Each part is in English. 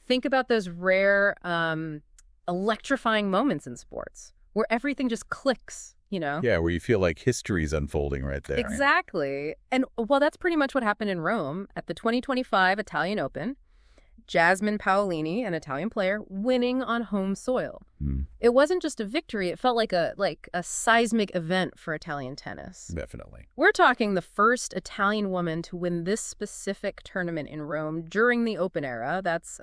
Think about those rare, electrifying moments in sports where everything just clicks, you know? Yeah, where you feel like history's unfolding right there. Exactly. And, well, that's pretty much what happened in Rome at the 2025 Italian Open. Jasmine Paolini, an Italian player, winning on home soil. It wasn't just a victory, it felt like a seismic event for Italian tennis. Definitely. We're talking the first Italian woman to win this specific tournament in Rome during the Open era. That's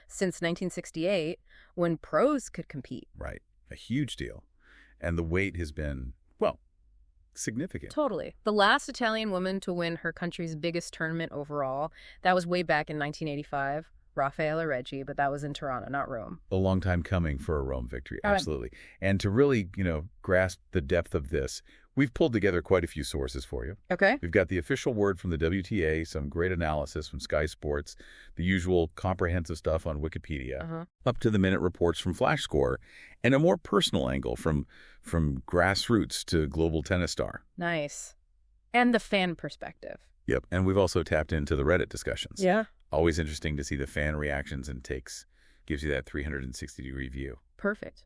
since 1968, when pros could compete. Right. A huge deal. And the wait has been, well, significant. Totally. The last Italian woman to win her country's biggest tournament overall, that was way back in 1985. Raffaella Reggi, but that was in Toronto, not Rome. A long time coming for a Rome victory, absolutely. And to really, grasp the depth of this, we've pulled together quite a few sources for you. Okay. We've got the official word from the WTA, some great analysis from Sky Sports, the usual comprehensive stuff on Wikipedia, up-to-the-minute reports from Flash Score, and a more personal angle from grassroots to global tennis star. Nice. And the fan perspective. Yep, and we've also tapped into the Reddit discussions. Yeah. Always interesting to see the fan reactions and takes. Gives you that 360-degree view. Perfect.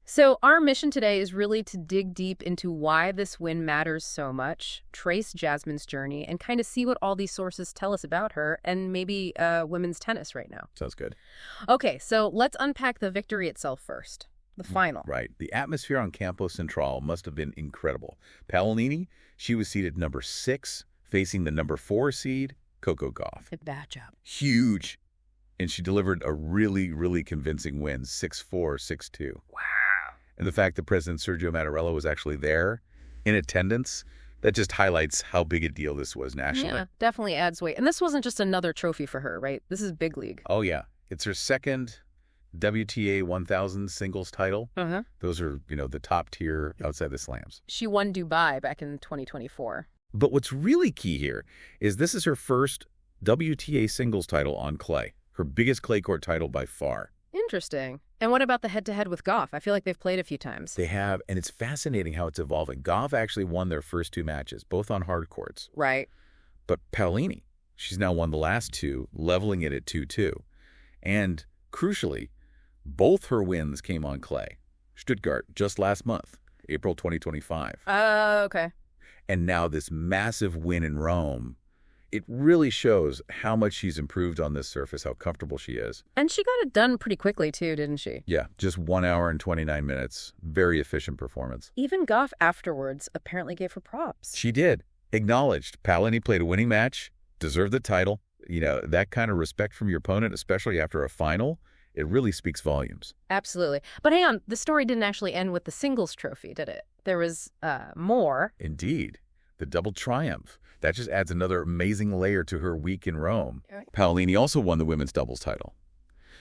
So our mission today is really to dig deep into why this win matters so much, trace Jasmine's journey, and kind of see what all these sources tell us about her and maybe women's tennis right now. Sounds good. Okay, so let's unpack the victory itself first. The final. Right. The atmosphere on Campo Central must have been incredible. Paolini, she was seeded number 6, facing the number 4 seed, Coco Gauff. Good matchup. Huge. And she delivered a really, really convincing win, 6-4, 6-2. Wow. And the fact that President Sergio Mattarella was actually there in attendance, that just highlights how big a deal this was nationally. Yeah, definitely adds weight. And this wasn't just another trophy for her, right? This is big league. Oh, yeah. It's her second WTA 1000 singles title. Those are, the top tier outside the slams. She won Dubai back in 2024. But what's really key here is this is her first WTA singles title on clay, her biggest clay court title by far. Interesting. And what about the head-to-head with Gauff? I feel like they've played a few times. They have, and it's fascinating how it's evolving. Gauff actually won their first 2 matches, both on hard courts. Right. But Paolini, she's now won the last 2, leveling it at 2-2. And crucially, both her wins came on clay. Stuttgart just last month, April 2025. Okay. And now this massive win in Rome. It really shows how much she's improved on this surface, how comfortable she is. And she got it done pretty quickly, too, didn't she? Yeah, just 1 hour and 29 minutes. Very efficient performance. Even Gauff afterwards apparently gave her props. She did. Acknowledged. Paolini played a winning match, deserved the title. That kind of respect from your opponent, especially after a final, it really speaks volumes. Absolutely. But hang on, the story didn't actually end with the singles trophy, did it? There was more. Indeed. The double triumph. That just adds another amazing layer to her week in Rome. Right. Paolini also won the women's doubles title.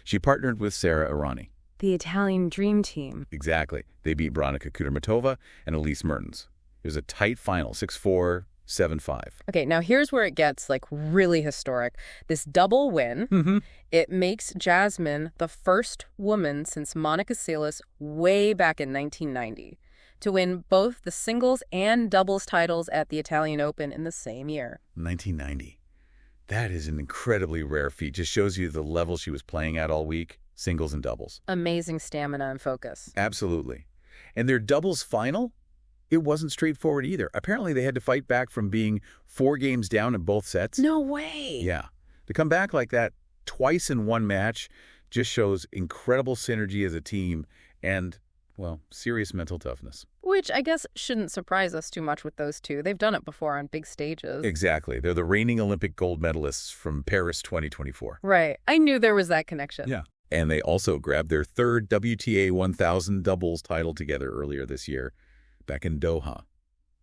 She partnered with Sara Errani. The Italian dream team. Exactly. They beat Veronika Kudermetova and Elise Mertens. It was a tight final, 6-4, 7-5. Okay, now here's where it gets, really historic. This double win, it makes Jasmine the first woman since Monica Seles way back in 1990 to win both the singles and doubles titles at the Italian Open in the same year. 1990. That is an incredibly rare feat. Just shows you the level she was playing at all week, singles and doubles. Amazing stamina and focus. Absolutely. And their doubles final, it wasn't straightforward either. Apparently they had to fight back from being 4 games down in both sets. No way. Yeah. To come back like that twice in one match just shows incredible synergy as a team and, serious mental toughness. Which I guess shouldn't surprise us too much with those two. They've done it before on big stages. Exactly. They're the reigning Olympic gold medalists from Paris 2024. Right. I knew there was that connection. Yeah. And they also grabbed their 3rd WTA 1000 doubles title together earlier this year, back in Doha.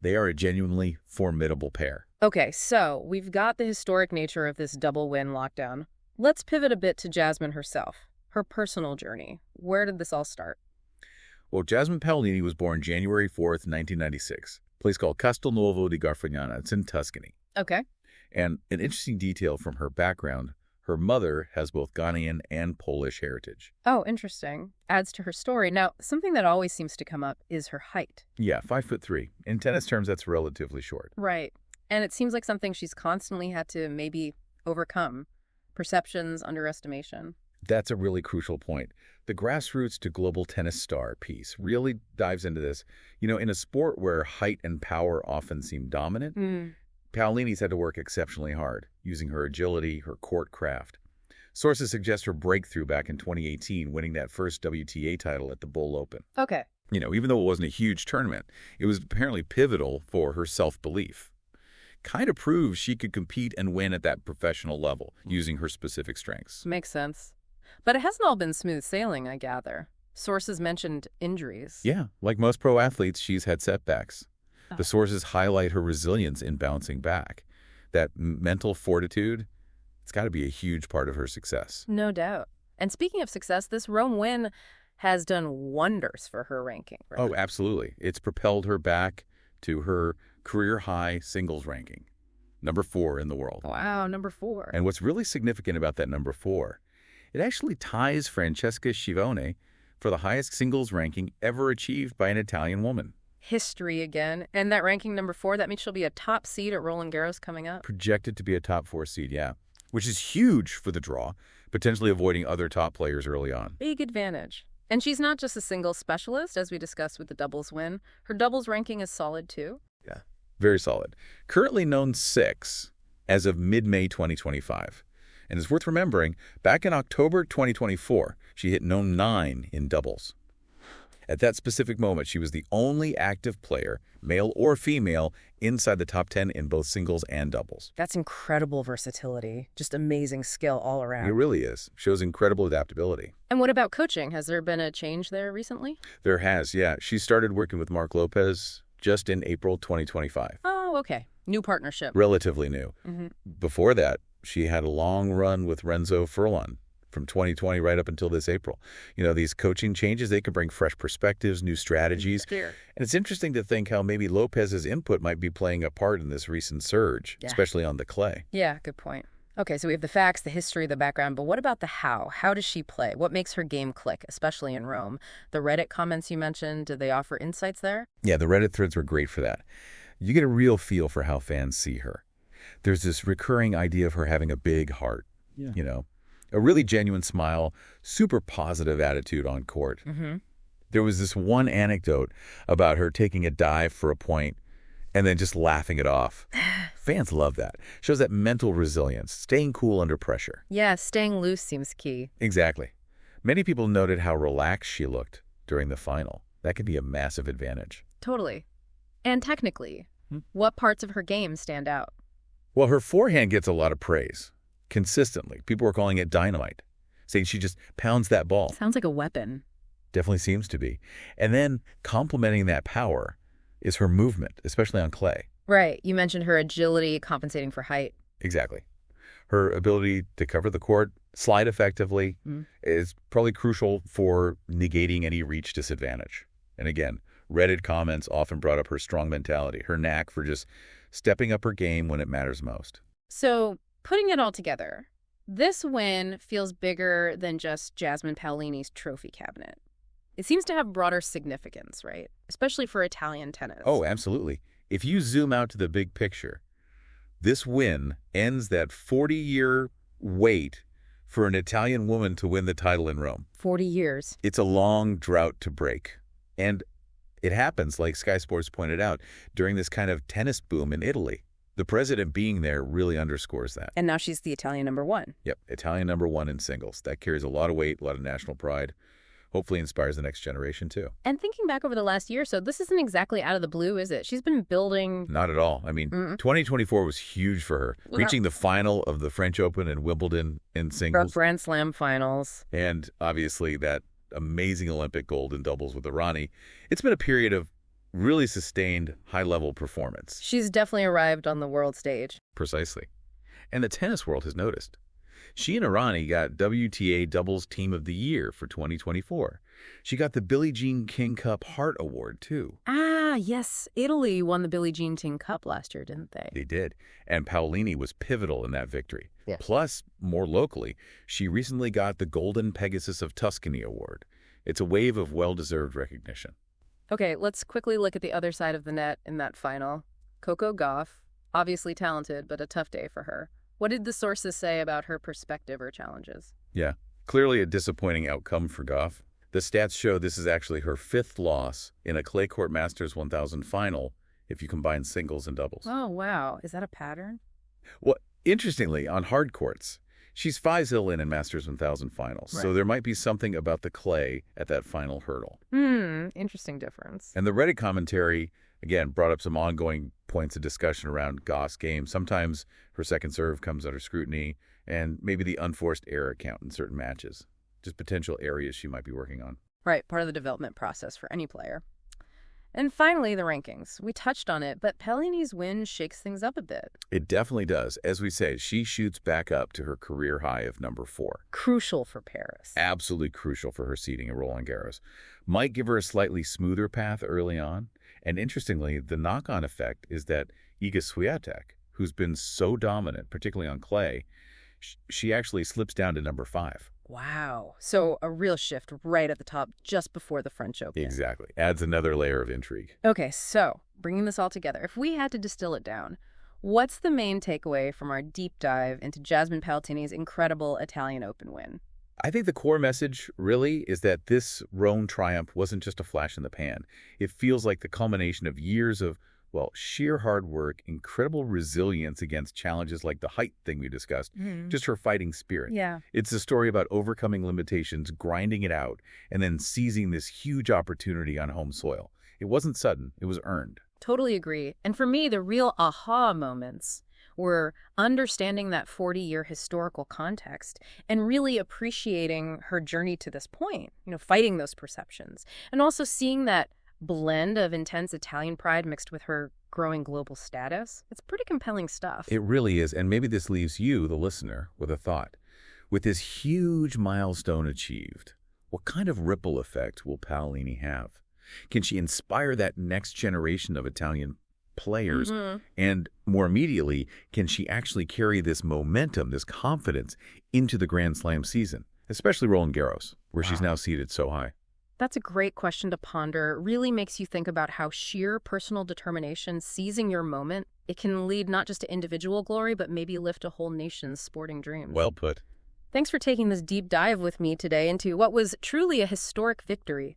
They are a genuinely formidable pair. Okay, so we've got the historic nature of this double win lockdown. Let's pivot a bit to Jasmine herself, her personal journey. Where did this all start? Well, Jasmine Paolini was born January 4th, 1996, a place called Castelnuovo di Garfagnana. It's in Tuscany. Okay. And an interesting detail from her background, her mother has both Ghanaian and Polish heritage. Oh, interesting. Adds to her story. Now, something that always seems to come up is her height. Yeah, 5'3". In tennis terms, that's relatively short. Right. And it seems like something she's constantly had to maybe overcome. Perceptions, underestimation. That's a really crucial point. The grassroots to global tennis star piece really dives into this. In a sport where height and power often seem dominant, Paolini's had to work exceptionally hard, using her agility, her court craft. Sources suggest her breakthrough back in 2018, winning that first WTA title at the Bull Open. Okay. Even though it wasn't a huge tournament, it was apparently pivotal for her self-belief. Kind of proves she could compete and win at that professional level, using her specific strengths. Makes sense. But it hasn't all been smooth sailing, I gather. Sources mentioned injuries. Yeah, like most pro athletes, she's had setbacks. The sources highlight her resilience in bouncing back. That mental fortitude, it's got to be a huge part of her success. No doubt. And speaking of success, this Rome win has done wonders for her ranking. Right? Oh, absolutely. It's propelled her back to her career-high singles ranking, number 4 in the world. Wow, number 4. And what's really significant about that number 4, it actually ties Francesca Schiavone for the highest singles ranking ever achieved by an Italian woman. History again. And that ranking number 4, that means she'll be a top seed at Roland Garros coming up. Projected to be a top 4 seed, yeah. Which is huge for the draw, potentially avoiding other top players early on. Big advantage. And she's not just a singles specialist, as we discussed with the doubles win. Her doubles ranking is solid, too. Yeah, very solid. Currently known 6 as of mid-May 2025. And it's worth remembering, back in October 2024, she hit known 9 in doubles. At that specific moment, she was the only active player, male or female, inside the top 10 in both singles and doubles. That's incredible versatility. Just amazing skill all around. It really is. Shows incredible adaptability. And what about coaching? Has there been a change there recently? There has, yeah. She started working with Mark Lopez just in April 2025. Oh, okay. New partnership. Relatively new. Before that, she had a long run with Renzo Furlan from 2020 right up until this April. These coaching changes, they can bring fresh perspectives, new strategies. Clear. And it's interesting to think how maybe Lopez's input might be playing a part in this recent surge, especially on the clay. Yeah, good point. Okay, so we have the facts, the history, the background, but what about the how? How does she play? What makes her game click, especially in Rome? The Reddit comments you mentioned, did they offer insights there? Yeah, the Reddit threads were great for that. You get a real feel for how fans see her. There's this recurring idea of her having a big heart, a really genuine smile, super positive attitude on court. There was this one anecdote about her taking a dive for a point and then just laughing it off. Fans love that. Shows that mental resilience, staying cool under pressure. Yeah, staying loose seems key. Exactly. Many people noted how relaxed she looked during the final. That could be a massive advantage. Totally. And technically, what parts of her game stand out? Well, her forehand gets a lot of praise. Consistently. People were calling it dynamite, saying she just pounds that ball. Sounds like a weapon. Definitely seems to be. And then complementing that power is her movement, especially on clay. Right. You mentioned her agility compensating for height. Exactly. Her ability to cover the court, slide effectively, is probably crucial for negating any reach disadvantage. And again, Reddit comments often brought up her strong mentality, her knack for just stepping up her game when it matters most. So, putting it all together, this win feels bigger than just Jasmine Paolini's trophy cabinet. It seems to have broader significance, right? Especially for Italian tennis. Oh, absolutely. If you zoom out to the big picture, this win ends that 40-year wait for an Italian woman to win the title in Rome. 40 years. It's a long drought to break. And it happens, like Sky Sports pointed out, during this kind of tennis boom in Italy. The president being there really underscores that. And now she's the Italian number 1. Yep, Italian number 1 in singles. That carries a lot of weight, a lot of national pride. Hopefully inspires the next generation, too. And thinking back over the last year or so, this isn't exactly out of the blue, is it? She's been building... Not at all. I mean, 2024 was huge for her. Reaching the final of the French Open and Wimbledon in singles. Grand Slam finals. And obviously that amazing Olympic gold in doubles with Irani. It's been a period of really sustained high-level performance. She's definitely arrived on the world stage. Precisely. And the tennis world has noticed. She and Irani got WTA Doubles Team of the Year for 2024. She got the Billie Jean King Cup Hart Award, too. Ah, yes. Italy won the Billie Jean King Cup last year, didn't they? They did. And Paolini was pivotal in that victory. Yeah. Plus, more locally, she recently got the Golden Pegasus of Tuscany Award. It's a wave of well-deserved recognition. Okay, let's quickly look at the other side of the net in that final. Coco Gauff, obviously talented, but a tough day for her. What did the sources say about her perspective or challenges? Yeah, clearly a disappointing outcome for Gauff. The stats show this is actually her 5th loss in a clay court Masters 1000 final if you combine singles and doubles. Oh, wow. Is that a pattern? Well, interestingly, on hard courts, she's 5-0 in Masters 1000 finals, so Right. there might be something about the clay at that final hurdle. Interesting difference. And the Reddit commentary, again, brought up some ongoing points of discussion around Gauff's game. Sometimes her second serve comes under scrutiny, and maybe the unforced error count in certain matches. Just potential areas she might be working on. Right, part of the development process for any player. And finally, the rankings. We touched on it, but Paolini's win shakes things up a bit. It definitely does. As we say, she shoots back up to her career high of number 4. Crucial for Paris. Absolutely crucial for her seeding at Roland Garros. Might give her a slightly smoother path early on. And interestingly, the knock-on effect is that Iga Swiatek, who's been so dominant, particularly on clay, she actually slips down to number 5. Wow. So a real shift right at the top just before the French Open. Exactly. Adds another layer of intrigue. Okay, so bringing this all together, if we had to distill it down, what's the main takeaway from our deep dive into Jasmine Paolini's incredible Italian Open win? I think the core message, really, is that this Rome triumph wasn't just a flash in the pan. It feels like the culmination of years of, well, sheer hard work, incredible resilience against challenges like the height thing we discussed, just her fighting spirit. Yeah. It's a story about overcoming limitations, grinding it out, and then seizing this huge opportunity on home soil. It wasn't sudden, it was earned. Totally agree. And for me, the real aha moments were understanding that 40-year historical context and really appreciating her journey to this point, fighting those perceptions, and also seeing that blend of intense Italian pride mixed with her growing global status. It's pretty compelling stuff. It really is, and maybe this leaves you, the listener, with a thought. With this huge milestone achieved, what kind of ripple effect will Paolini have? Can she inspire that next generation of Italian players? And more immediately, can she actually carry this momentum, this confidence, into the Grand Slam season, especially Roland Garros, where she's now seated so high? That's a great question to ponder. It really makes you think about how sheer personal determination, seizing your moment, it can lead not just to individual glory, but maybe lift a whole nation's sporting dreams. Well put. Thanks for taking this deep dive with me today into what was truly a historic victory.